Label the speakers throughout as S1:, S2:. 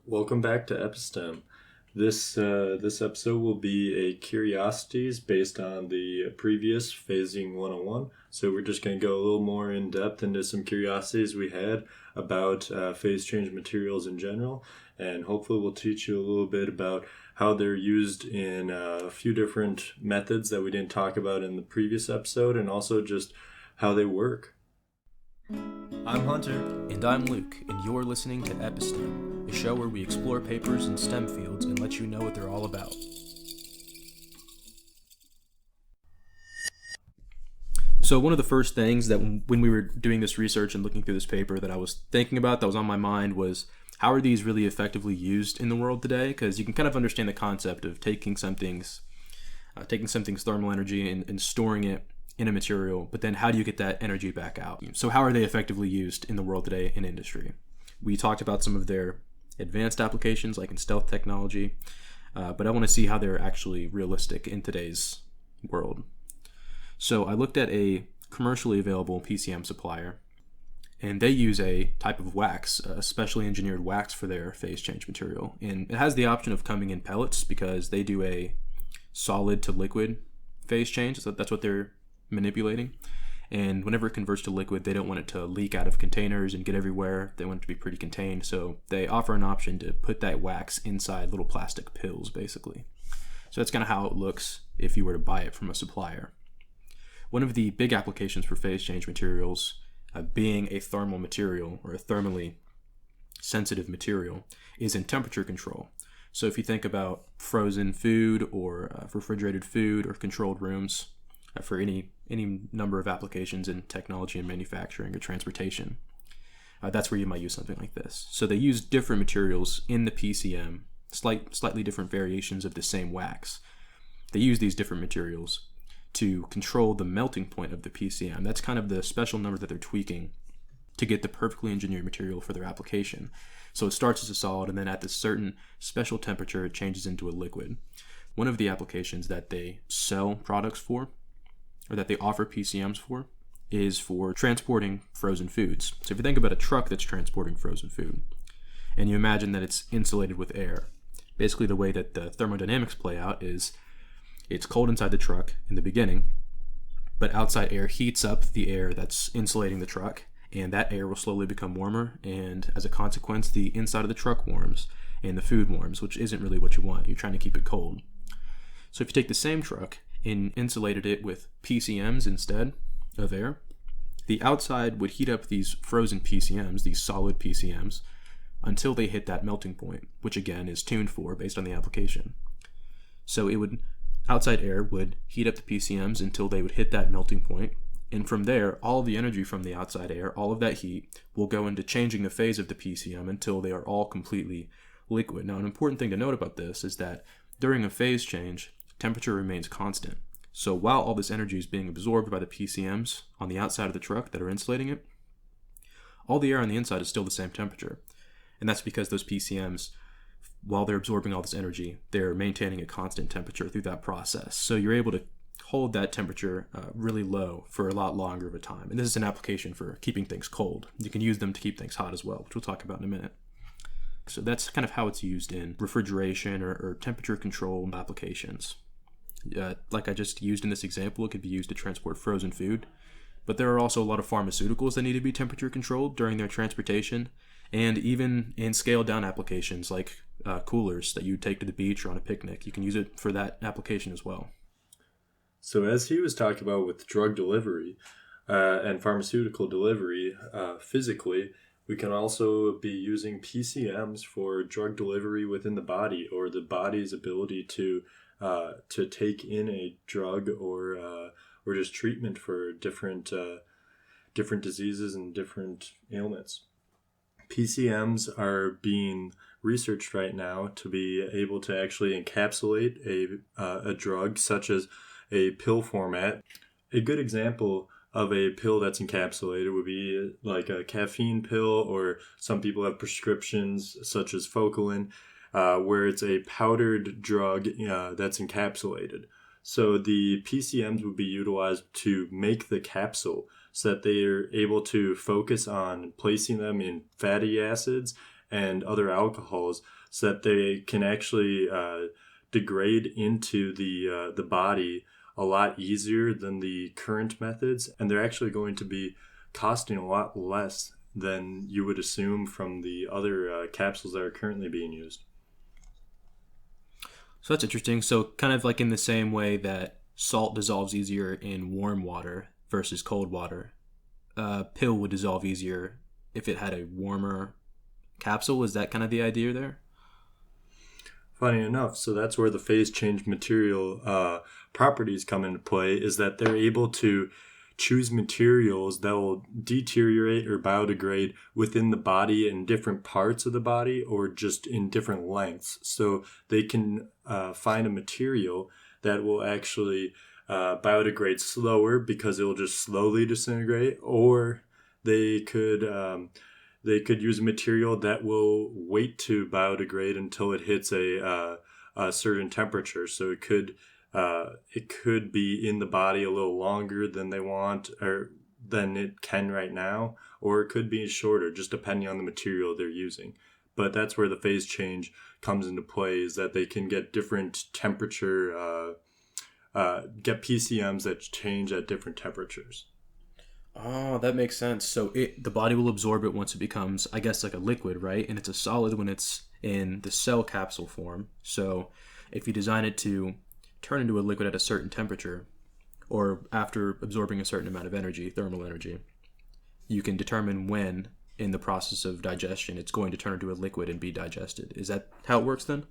S1: Welcome back to Epistem. This episode will be a Curiosities based on the previous Phasing 101. So we're just going to go a little more in depth into some curiosities we had about phase change materials in general, and hopefully we'll teach you a little bit about how they're used in a few different methods that we didn't talk about in the previous episode, and also just how they work. I'm Hunter.
S2: And I'm Luke, and you're listening to Epistem, a show where we explore papers in STEM fields and let you know what they're all about. So one of the first things that when we were doing this research and looking through this paper that I was thinking about, that was on my mind, was how are these really effectively used in the world today? Because you can kind of understand the concept of taking something's thermal energy and storing it in a material, but then how do you get that energy back out? So how are they effectively used in the world today in industry? We talked about some of their advanced applications, like in stealth technology, but I want to see how they're actually realistic in today's world. So I looked at a commercially available PCM supplier, and they use a type of wax, a specially engineered wax for their phase change material. And it has the option of coming in pellets because they do a solid to liquid phase change. So that's what they're manipulating, and whenever it converts to liquid, they don't want it to leak out of containers and get everywhere. They want it to be pretty contained, so they offer an option to put that wax inside little plastic pills, basically. So that's kind of how it looks if you were to buy it from a supplier. One of the big applications for phase change materials, being a thermal material or a thermally sensitive material, is in temperature control. So if you think about frozen food or refrigerated food or controlled rooms, for any number of applications in technology and manufacturing or transportation. That's where you might use something like this. So they use different materials in the PCM, slightly different variations of the same wax. They use these different materials to control the melting point of the PCM. That's kind of the special number that they're tweaking to get the perfectly engineered material for their application. So it starts as a solid, and then at this certain special temperature, it changes into a liquid. One of the applications that they sell products for, or that they offer PCMs for, is for transporting frozen foods. So if you think about a truck that's transporting frozen food, and you imagine that it's insulated with air, basically the way that the thermodynamics play out is it's cold inside the truck in the beginning, but outside air heats up the air that's insulating the truck, and that air will slowly become warmer, and as a consequence, the inside of the truck warms, and the food warms, which isn't really what you want. You're trying to keep it cold. So if you take the same truck and insulated it with PCMs instead of air, the outside would heat up these frozen PCMs, these solid PCMs, until they hit that melting point, which again is tuned for based on the application. So outside air would heat up the PCMs until they would hit that melting point, and from there, all of the energy from the outside air, all of that heat, will go into changing the phase of the PCM until they are all completely liquid. Now, an important thing to note about this is that during a phase change, temperature remains constant. So while all this energy is being absorbed by the PCMs on the outside of the truck that are insulating it, all the air on the inside is still the same temperature. And that's because those PCMs, while they're absorbing all this energy, they're maintaining a constant temperature through that process. So you're able to hold that temperature really low for a lot longer of a time. And this is an application for keeping things cold. You can use them to keep things hot as well, which we'll talk about in a minute. So that's kind of how it's used in refrigeration or temperature control applications. Like I just used in this example, it could be used to transport frozen food, but there are also a lot of pharmaceuticals that need to be temperature controlled during their transportation, and even in scaled down applications like coolers that you take to the beach or on a picnic. You can use it for that application as well.
S1: So as he was talking about with drug delivery and pharmaceutical delivery physically, we can also be using PCMs for drug delivery within the body, or the body's ability to take in a drug or just treatment for different diseases and different ailments. PCMs are being researched right now to be able to actually encapsulate a drug, such as a pill format. A good example of a pill that's encapsulated would be like a caffeine pill, or some people have prescriptions such as Focalin, where it's a powdered drug that's encapsulated. So the PCMs would be utilized to make the capsule so that they are able to focus on placing them in fatty acids and other alcohols so that they can actually degrade into the body a lot easier than the current methods, and they're actually going to be costing a lot less than you would assume from the other capsules that are currently being used.
S2: So that's interesting. So kind of like in the same way that salt dissolves easier in warm water versus cold water, a pill would dissolve easier if it had a warmer capsule. Is that kind of the idea there?
S1: Funny enough, so that's where the phase change material properties come into play, is that they're able to choose materials that will deteriorate or biodegrade within the body in different parts of the body or just in different lengths. So they can find a material that will actually biodegrade slower because it will just slowly disintegrate, or they could use a material that will wait to biodegrade until it hits a certain temperature. So it could be in the body a little longer than they want or than it can right now, or it could be shorter, just depending on the material they're using. But that's where the phase change comes into play, is that they can get different temperature, get PCMs that change at different temperatures.
S2: Oh, that makes sense. So the body will absorb it once it becomes, I guess, like a liquid, right? And it's a solid when it's in the cell capsule form. So if you design it to turn into a liquid at a certain temperature, or after absorbing a certain amount of energy, thermal energy, you can determine when in the process of digestion it's going to turn into a liquid and be digested. Is that how it works then?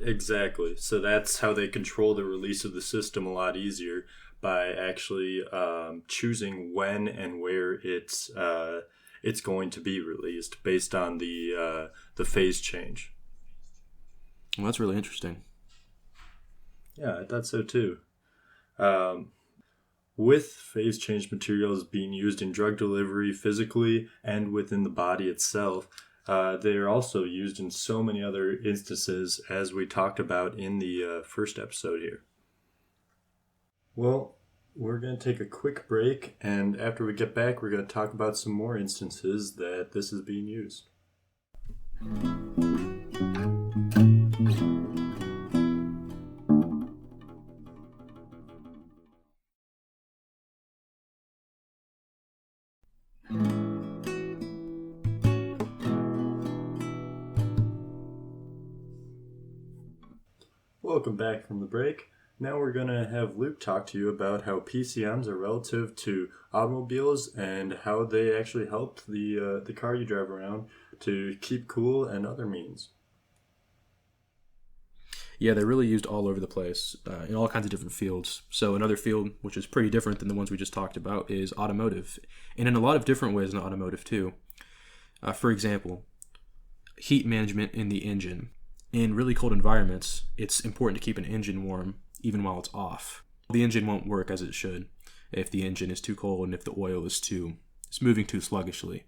S1: Exactly. So that's how they control the release of the system a lot easier, by actually choosing when and where it's going to be released based on the phase change.
S2: Well, that's really interesting.
S1: Yeah, I thought so too. With phase change materials being used in drug delivery physically and within the body itself, they are also used in so many other instances, as we talked about in the first episode here. Well, we're going to take a quick break, and after we get back, we're going to talk about some more instances that this is being used. Welcome back from the break. Now we're going to have Luke talk to you about how PCMs are relative to automobiles and how they actually help the car you drive around to keep cool and other means.
S2: Yeah, they're really used all over the place in all kinds of different fields. So another field, which is pretty different than the ones we just talked about, is automotive. And in a lot of different ways in automotive too. For example, heat management in the engine. In really cold environments, it's important to keep an engine warm even while it's off. The engine won't work as it should if the engine is too cold and if the oil is moving too sluggishly.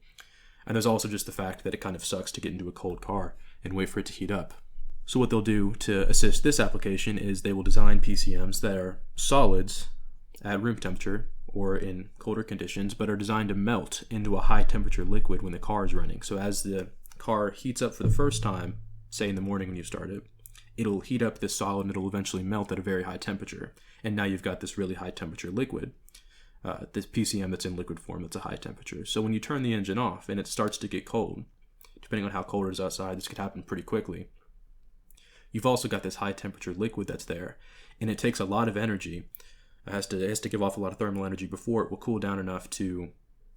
S2: And there's also just the fact that it kind of sucks to get into a cold car and wait for it to heat up. So what they'll do to assist this application is they will design PCMs that are solids at room temperature or in colder conditions, but are designed to melt into a high temperature liquid when the car is running. So as the car heats up for the first time, say in the morning when you start it, it'll heat up this solid and it'll eventually melt at a very high temperature. And now you've got this really high temperature liquid, this PCM that's in liquid form that's a high temperature. So when you turn the engine off and it starts to get cold, depending on how cold it is outside, this could happen pretty quickly. You've also got this high temperature liquid that's there, and it takes a lot of energy. It has to give off a lot of thermal energy before it will cool down enough to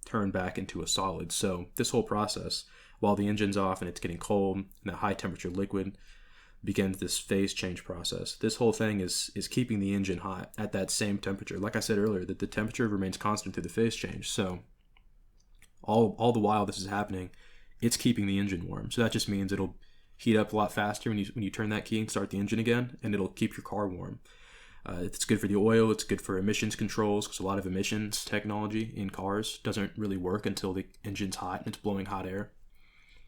S2: turn back into a solid. So this whole process, while the engine's off and it's getting cold, and that high temperature liquid begins this phase change process. This whole thing is keeping the engine hot at that same temperature. Like I said earlier, that the temperature remains constant through the phase change. So all the while this is happening, it's keeping the engine warm. So that just means it'll heat up a lot faster when you turn that key and start the engine again, and it'll keep your car warm. It's good for the oil. It's good for emissions controls, because a lot of emissions technology in cars doesn't really work until the engine's hot and it's blowing hot air.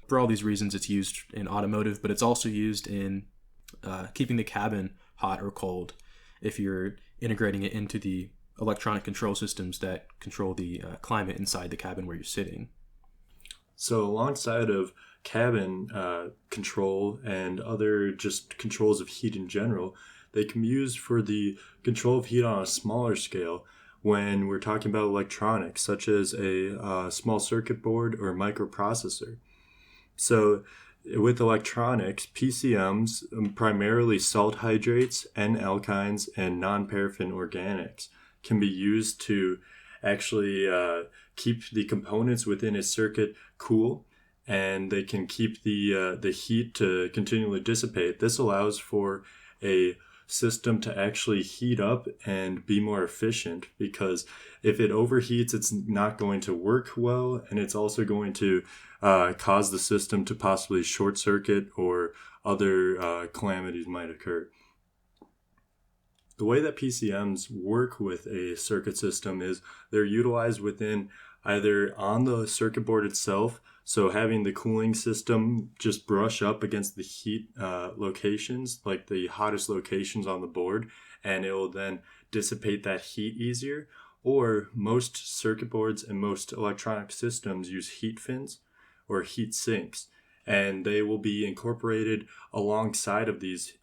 S2: For all these reasons, it's used in automotive, but it's also used in keeping the cabin hot or cold if you're integrating it into the electronic control systems that control the climate inside the cabin where you're sitting.
S1: So alongside of cabin control and other just controls of heat in general. They can be used for the control of heat on a smaller scale when we're talking about electronics, such as a small circuit board or microprocessor. So with electronics, PCMs, primarily salt hydrates, N-alkynes, and non-paraffin organics, can be used to actually keep the components within a circuit cool, and they can keep the heat to continually dissipate. This allows for a system to actually heat up and be more efficient, because if it overheats, it's not going to work well, and it's also going to cause the system to possibly short circuit or other calamities might occur. The way that PCMs work with a circuit system is they're utilized within either on the circuit board itself, so having the cooling system just brush up against the heat locations, like the hottest locations on the board, and it will then dissipate that heat easier. Or most circuit boards and most electronic systems use heat fins or heat sinks, and they will be incorporated alongside of these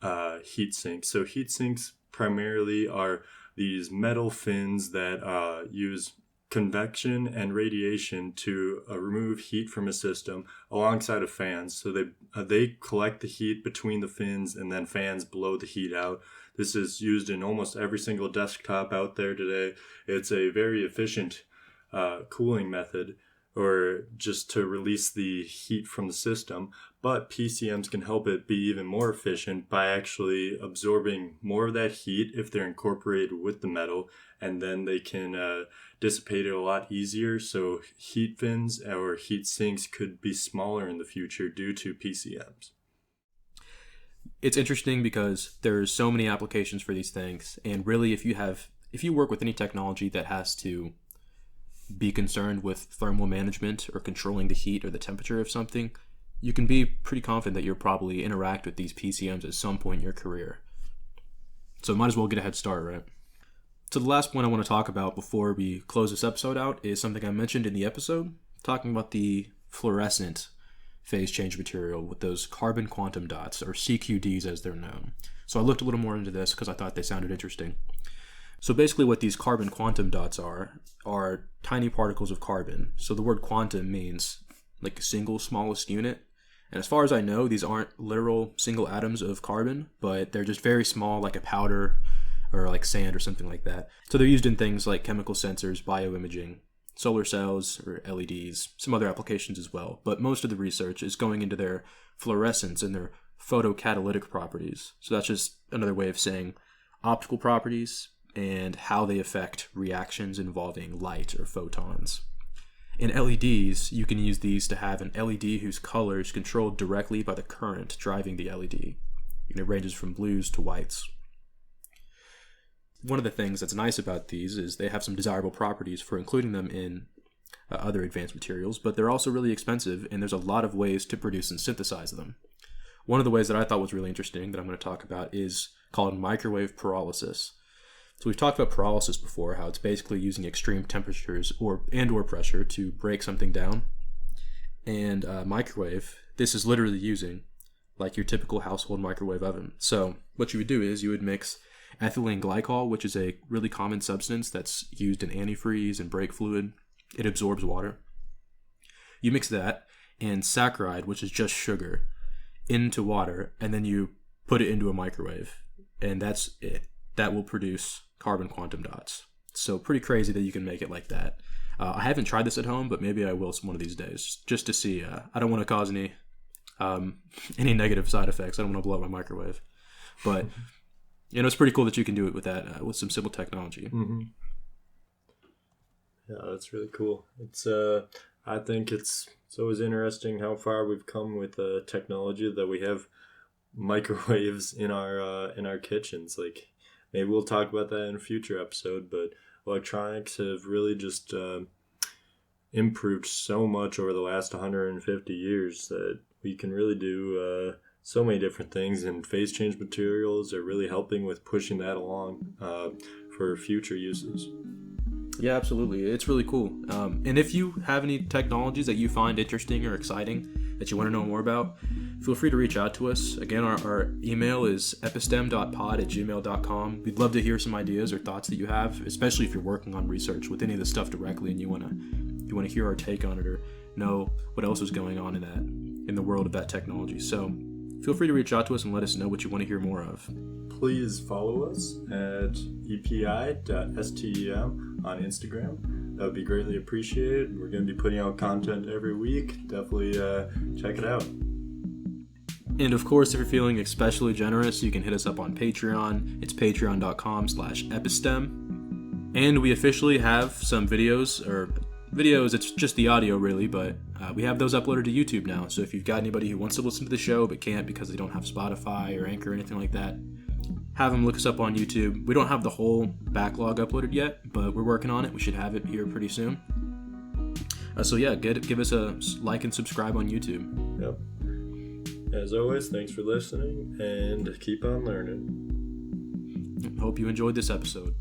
S1: heat sinks. So heat sinks primarily are these metal fins that use convection and radiation to remove heat from a system alongside of fans. So they collect the heat between the fins, and then fans blow the heat out. This is used in almost every single desktop out there today. It's a very efficient cooling method, or just to release the heat from the system. But PCMs can help it be even more efficient by actually absorbing more of that heat if they're incorporated with the metal, and then they can dissipate it a lot easier. So heat fins or heat sinks could be smaller in the future due to PCMs.
S2: It's interesting because there's so many applications for these things, and really if you work with any technology that has to be concerned with thermal management or controlling the heat or the temperature of something, you can be pretty confident that you'll probably interact with these PCMs at some point in your career. So might as well get a head start, right? So the last point I want to talk about before we close this episode out is something I mentioned in the episode, talking about the fluorescent phase change material with those carbon quantum dots, or Cqds as they're known. So I looked a little more into this because I thought they sounded interesting. So basically what these carbon quantum dots are tiny particles of carbon. So the word quantum means like a single smallest unit. And as far as I know, these aren't literal single atoms of carbon, but they're just very small, like a powder or like sand or something like that. So they're used in things like chemical sensors, bioimaging, solar cells or LEDs, some other applications as well. But most of the research is going into their fluorescence and their photocatalytic properties. So that's just another way of saying optical properties and how they affect reactions involving light or photons. In LEDs, you can use these to have an LED whose color is controlled directly by the current driving the LED. It ranges from blues to whites. One of the things that's nice about these is they have some desirable properties for including them in other advanced materials, but they're also really expensive, and there's a lot of ways to produce and synthesize them. One of the ways that I thought was really interesting that I'm going to talk about is called microwave pyrolysis. So we've talked about pyrolysis before, how it's basically using extreme temperatures or pressure to break something down. And microwave, this is literally using like your typical household microwave oven. So what you would do is you would mix ethylene glycol, which is a really common substance that's used in antifreeze and brake fluid. It absorbs water. You mix that and saccharide, which is just sugar, into water, and then you put it into a microwave, and that's it. That will produce carbon quantum dots. So pretty crazy that you can make it like that. I haven't tried this at home, but maybe I will one of these days, just to see. I don't want to cause any negative side effects. I don't want to blow up my microwave. But it's pretty cool that you can do it with that, with some simple technology.
S1: Mm-hmm. Yeah, that's really cool. It's I think it's always interesting how far we've come with technology, that we have microwaves in our kitchens. Like, maybe we'll talk about that in a future episode, but electronics have really just improved so much over the last 150 years that we can really do so many different things, and phase change materials are really helping with pushing that along for future uses.
S2: Yeah, absolutely. It's really cool. And if you have any technologies that you find interesting or exciting, that you want to know more about, feel free to reach out to us. Again, our email is epistem.pod@gmail.com. We'd love to hear some ideas or thoughts that you have, especially if you're working on research with any of this stuff directly and you want to hear our take on it or know what else is going on in the world of that technology. So feel free to reach out to us and let us know what you want to hear more of.
S1: Please follow us at epi.stem on Instagram. That would be greatly appreciated. We're going to be putting out content every week. Definitely check it out.
S2: And of course, if you're feeling especially generous, you can hit us up on Patreon. It's patreon.com/epistem. And we officially have some videos, it's just the audio really, but we have those uploaded to YouTube now. So if you've got anybody who wants to listen to the show but can't because they don't have Spotify or Anchor or anything like that, have them look us up on YouTube. We don't have the whole backlog uploaded yet, but we're working on it. We should have it here pretty soon. So yeah, give us a like and subscribe on YouTube.
S1: Yep. As always, thanks for listening and keep on learning.
S2: Hope you enjoyed this episode.